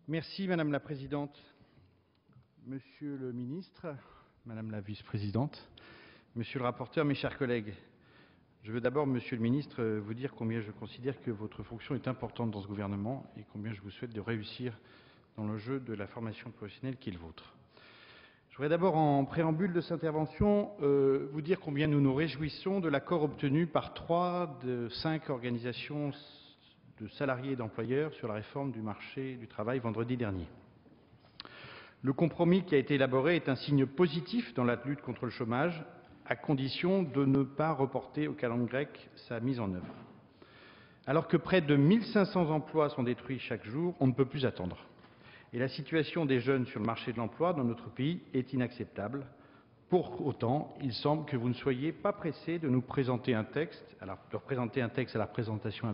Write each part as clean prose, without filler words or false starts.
Merci Madame la Présidente. Monsieur le Ministre, Madame la Vice-Présidente, Monsieur le rapporteur, mes chers collègues, je veux d'abord, Monsieur le Ministre, vous dire combien je considère que votre fonction est importante dans ce gouvernement et combien je vous souhaite de réussir dans le jeu de la formation professionnelle qui est le vôtre. Je voudrais d'abord, en préambule de cette intervention, vous dire combien nous nous réjouissons de l'accord obtenu par 3 de 5 organisations de salariés et d'employeurs sur la réforme du marché du travail vendredi dernier. Le compromis qui a été élaboré est un signe positif dans la lutte contre le chômage, à condition de ne pas reporter au calendrier grec sa mise en œuvre. Alors que près de 1500 emplois sont détruits chaque jour, on ne peut plus attendre. Et la situation des jeunes sur le marché de l'emploi dans notre pays est inacceptable. Pour autant, il semble que vous ne soyez pas pressés de nous présenter un texte, à la présentation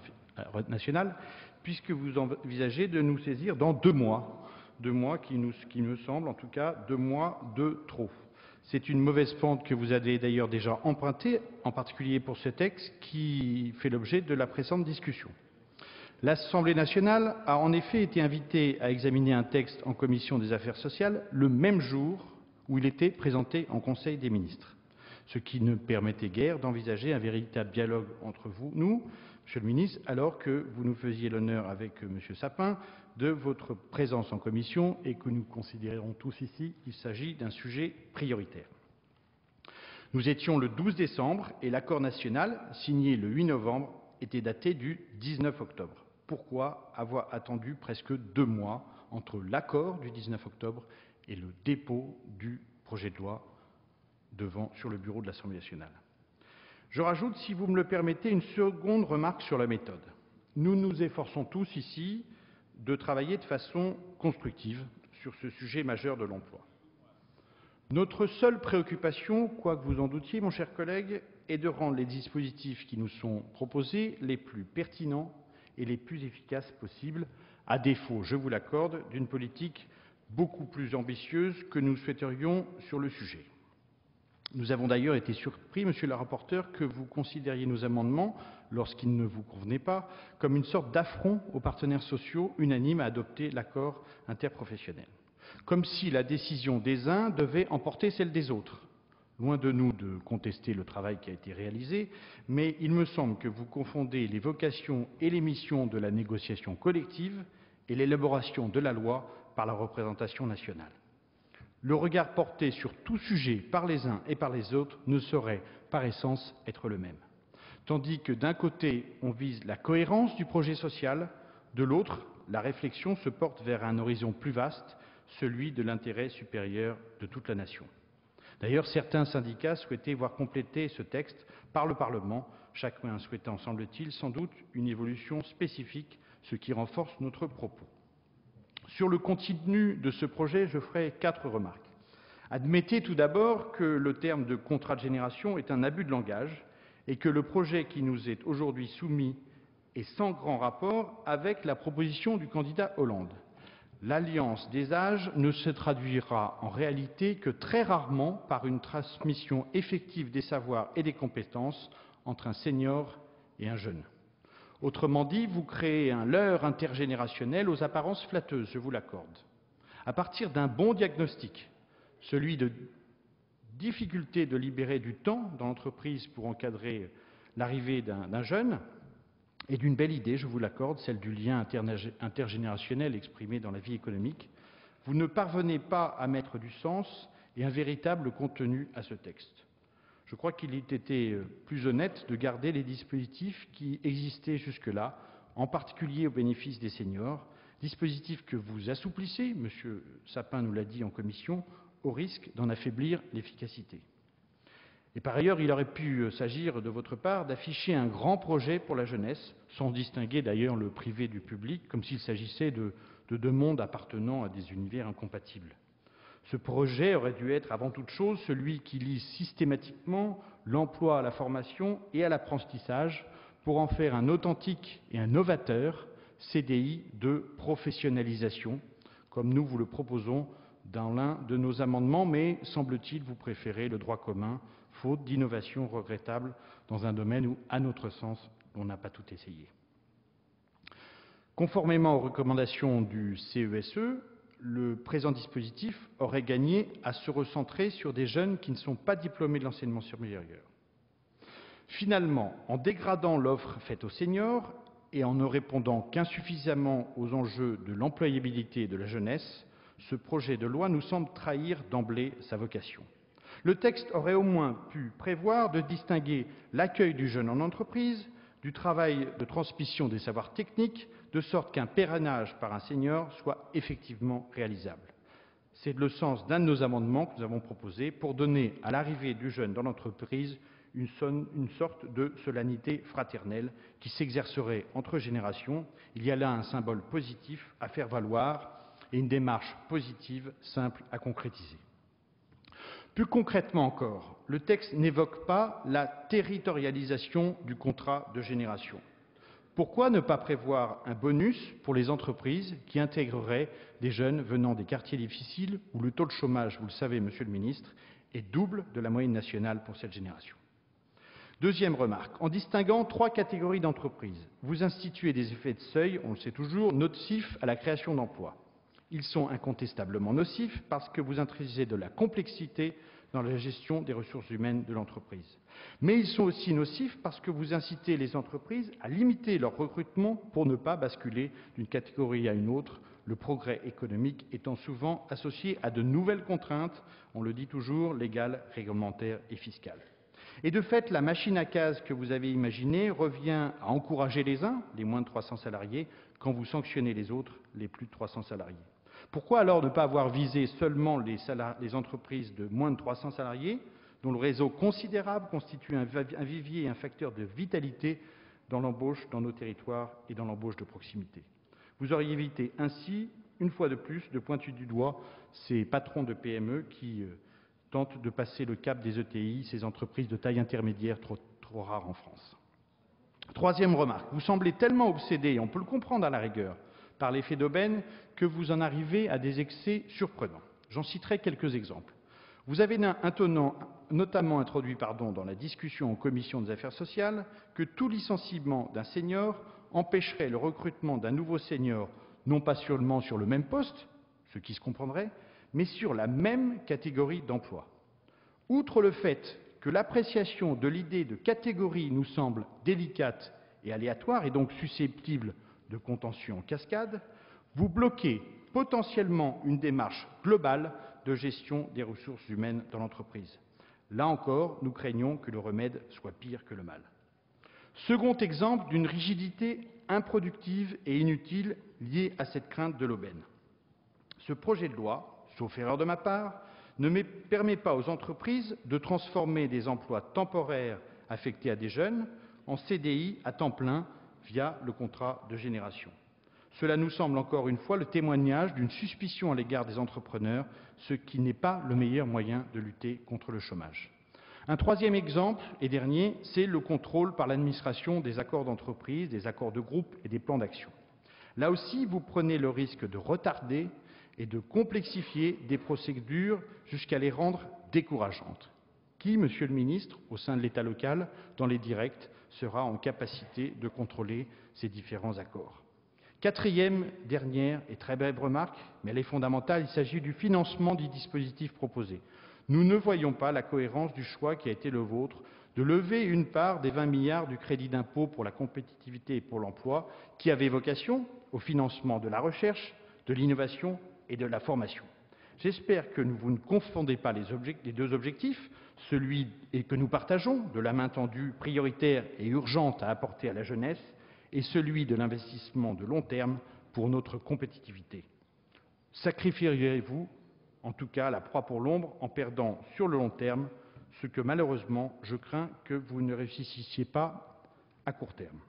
nationale, puisque vous envisagez de nous saisir dans 2 mois. 2 mois qui me semble, en tout cas, 2 mois de trop. C'est une mauvaise pente que vous avez d'ailleurs déjà empruntée, en particulier pour ce texte qui fait l'objet de la précédente discussion. L'Assemblée nationale a en effet été invitée à examiner un texte en commission des affaires sociales le même jour où il était présenté en Conseil des ministres, ce qui ne permettait guère d'envisager un véritable dialogue entre nous, Monsieur le Ministre, alors que vous nous faisiez l'honneur avec Monsieur Sapin de votre présence en commission et que nous considérons tous ici qu'il s'agit d'un sujet prioritaire. Nous étions le 12 décembre et l'accord national, signé le 8 novembre, était daté du 19 octobre. Pourquoi avoir attendu presque 2 mois entre l'accord du 19 octobre et le dépôt du projet de loi sur le bureau de l'Assemblée nationale? Je rajoute, si vous me le permettez, une seconde remarque sur la méthode. Nous nous efforçons tous ici de travailler de façon constructive sur ce sujet majeur de l'emploi. Notre seule préoccupation, quoi que vous en doutiez, mon cher collègue, est de rendre les dispositifs qui nous sont proposés les plus pertinents et les plus efficaces possibles, à défaut, je vous l'accorde, d'une politique beaucoup plus ambitieuse que nous souhaiterions sur le sujet. Nous avons d'ailleurs été surpris, Monsieur le rapporteur, que vous considériez nos amendements, lorsqu'ils ne vous convenaient pas, comme une sorte d'affront aux partenaires sociaux unanimes à adopter l'accord interprofessionnel. Comme si la décision des uns devait emporter celle des autres. Loin de nous de contester le travail qui a été réalisé, mais il me semble que vous confondez les vocations et les missions de la négociation collective et l'élaboration de la loi par la représentation nationale. Le regard porté sur tout sujet par les uns et par les autres ne saurait, par essence, être le même. Tandis que d'un côté, on vise la cohérence du projet social, de l'autre, la réflexion se porte vers un horizon plus vaste, celui de l'intérêt supérieur de toute la nation. D'ailleurs, certains syndicats souhaitaient voir compléter ce texte par le Parlement, chacun souhaitant, semble-t-il, sans doute une évolution spécifique, ce qui renforce notre propos. Sur le contenu de ce projet, je ferai 4 remarques. Admettez tout d'abord que le terme de contrat de génération est un abus de langage et que le projet qui nous est aujourd'hui soumis est sans grand rapport avec la proposition du candidat Hollande. L'alliance des âges ne se traduira en réalité que très rarement par une transmission effective des savoirs et des compétences entre un senior et un jeune. Autrement dit, vous créez un leurre intergénérationnel aux apparences flatteuses, je vous l'accorde. À partir d'un bon diagnostic, celui de difficulté de libérer du temps dans l'entreprise pour encadrer l'arrivée d'un jeune, et d'une belle idée, je vous l'accorde, celle du lien intergénérationnel exprimé dans la vie économique, vous ne parvenez pas à mettre du sens et un véritable contenu à ce texte. Je crois qu'il eût été plus honnête de garder les dispositifs qui existaient jusque-là, en particulier au bénéfice des seniors, dispositifs que vous assouplissez, M. Sapin nous l'a dit en commission, au risque d'en affaiblir l'efficacité. Et par ailleurs, il aurait pu s'agir de votre part d'afficher un grand projet pour la jeunesse, sans distinguer d'ailleurs le privé du public, comme s'il s'agissait de 2 mondes appartenant à des univers incompatibles. Ce projet aurait dû être avant toute chose celui qui lie systématiquement l'emploi à la formation et à l'apprentissage pour en faire un authentique et un novateur CDI de professionnalisation, comme nous vous le proposons dans l'un de nos amendements, mais semble-t-il vous préférez le droit commun, faute d'innovation regrettable dans un domaine où, à notre sens, on n'a pas tout essayé. Conformément aux recommandations du CESE, le présent dispositif aurait gagné à se recentrer sur des jeunes qui ne sont pas diplômés de l'enseignement supérieur. Finalement, en dégradant l'offre faite aux seniors et en ne répondant qu'insuffisamment aux enjeux de l'employabilité de la jeunesse, ce projet de loi nous semble trahir d'emblée sa vocation. Le texte aurait au moins pu prévoir de distinguer l'accueil du jeune en entreprise du travail de transmission des savoirs techniques, de sorte qu'un parrainage par un senior soit effectivement réalisable. C'est le sens d'un de nos amendements que nous avons proposé pour donner à l'arrivée du jeune dans l'entreprise une sorte de solennité fraternelle qui s'exercerait entre générations. Il y a là un symbole positif à faire valoir et une démarche positive simple à concrétiser. Plus concrètement encore, le texte n'évoque pas la territorialisation du contrat de génération. Pourquoi ne pas prévoir un bonus pour les entreprises qui intégreraient des jeunes venant des quartiers difficiles où le taux de chômage, vous le savez, Monsieur le Ministre, est double de la moyenne nationale pour cette génération? Deuxième remarque, en distinguant 3 catégories d'entreprises, vous instituez des effets de seuil, on le sait toujours, nocifs à la création d'emplois. Ils sont incontestablement nocifs parce que vous introduisez de la complexité dans la gestion des ressources humaines de l'entreprise. Mais ils sont aussi nocifs parce que vous incitez les entreprises à limiter leur recrutement pour ne pas basculer d'une catégorie à une autre, le progrès économique étant souvent associé à de nouvelles contraintes, on le dit toujours, légales, réglementaires et fiscales. Et de fait, la machine à cases que vous avez imaginée revient à encourager les uns, les moins de 300 salariés, quand vous sanctionnez les autres, les plus de 300 salariés. Pourquoi alors ne pas avoir visé seulement les entreprises de moins de 300 salariés, dont le réseau considérable constitue un vivier et un facteur de vitalité dans l'embauche dans nos territoires et dans l'embauche de proximité? Vous auriez évité ainsi, une fois de plus, de pointer du doigt ces patrons de PME qui tentent de passer le cap des ETI, ces entreprises de taille intermédiaire trop rares en France. Troisième remarque, vous semblez tellement obsédé, et on peut le comprendre à la rigueur, par l'effet d'aubaine, que vous en arrivez à des excès surprenants. J'en citerai quelques exemples. Vous avez notamment introduit dans la discussion en commission des affaires sociales que tout licenciement d'un senior empêcherait le recrutement d'un nouveau senior, non pas seulement sur le même poste, ce qui se comprendrait, mais sur la même catégorie d'emploi. Outre le fait que l'appréciation de l'idée de catégorie nous semble délicate et aléatoire et donc susceptible de contentieux en cascade, vous bloquez potentiellement une démarche globale de gestion des ressources humaines dans l'entreprise. Là encore, nous craignons que le remède soit pire que le mal. Second exemple d'une rigidité improductive et inutile liée à cette crainte de l'aubaine. Ce projet de loi, sauf erreur de ma part, ne permet pas aux entreprises de transformer des emplois temporaires affectés à des jeunes en CDI à temps plein via le contrat de génération. Cela nous semble encore une fois le témoignage d'une suspicion à l'égard des entrepreneurs, ce qui n'est pas le meilleur moyen de lutter contre le chômage. Un troisième exemple, et dernier, c'est le contrôle par l'administration des accords d'entreprise, des accords de groupe et des plans d'action. Là aussi, vous prenez le risque de retarder et de complexifier des procédures jusqu'à les rendre décourageantes. Qui, Monsieur le Ministre, au sein de l'État local, dans les directs, sera en capacité de contrôler ces différents accords? Quatrième, dernière et très brève remarque, mais elle est fondamentale, il s'agit du financement du dispositif proposé. Nous ne voyons pas la cohérence du choix qui a été le vôtre de lever une part des 20 milliards du crédit d'impôt pour la compétitivité et pour l'emploi qui avait vocation au financement de la recherche, de l'innovation et de la formation. J'espère que vous ne confondez pas les deux objectifs, celui que nous partageons de la main tendue prioritaire et urgente à apporter à la jeunesse et celui de l'investissement de long terme pour notre compétitivité. Sacrifieriez-vous, en tout cas, la proie pour l'ombre en perdant sur le long terme ce que malheureusement je crains que vous ne réussissiez pas à court terme?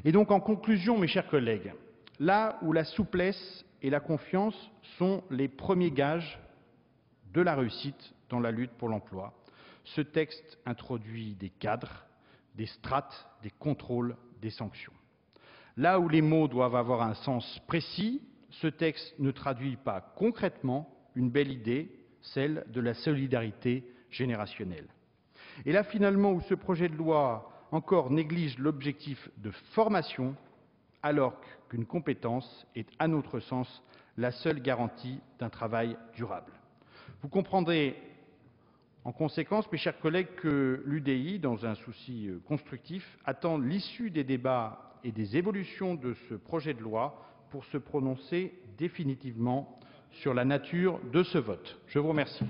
Et donc en conclusion, mes chers collègues, là où la souplesse et la confiance sont les premiers gages de la réussite dans la lutte pour l'emploi, ce texte introduit des cadres, des strates, des contrôles, des sanctions. Là où les mots doivent avoir un sens précis, ce texte ne traduit pas concrètement une belle idée, celle de la solidarité générationnelle. Et là, finalement, où ce projet de loi encore néglige l'objectif de formation, alors qu'une compétence est, à notre sens, la seule garantie d'un travail durable. Vous comprendrez en conséquence, mes chers collègues, que l'UDI, dans un souci constructif, attend l'issue des débats et des évolutions de ce projet de loi pour se prononcer définitivement sur la nature de ce vote. Je vous remercie.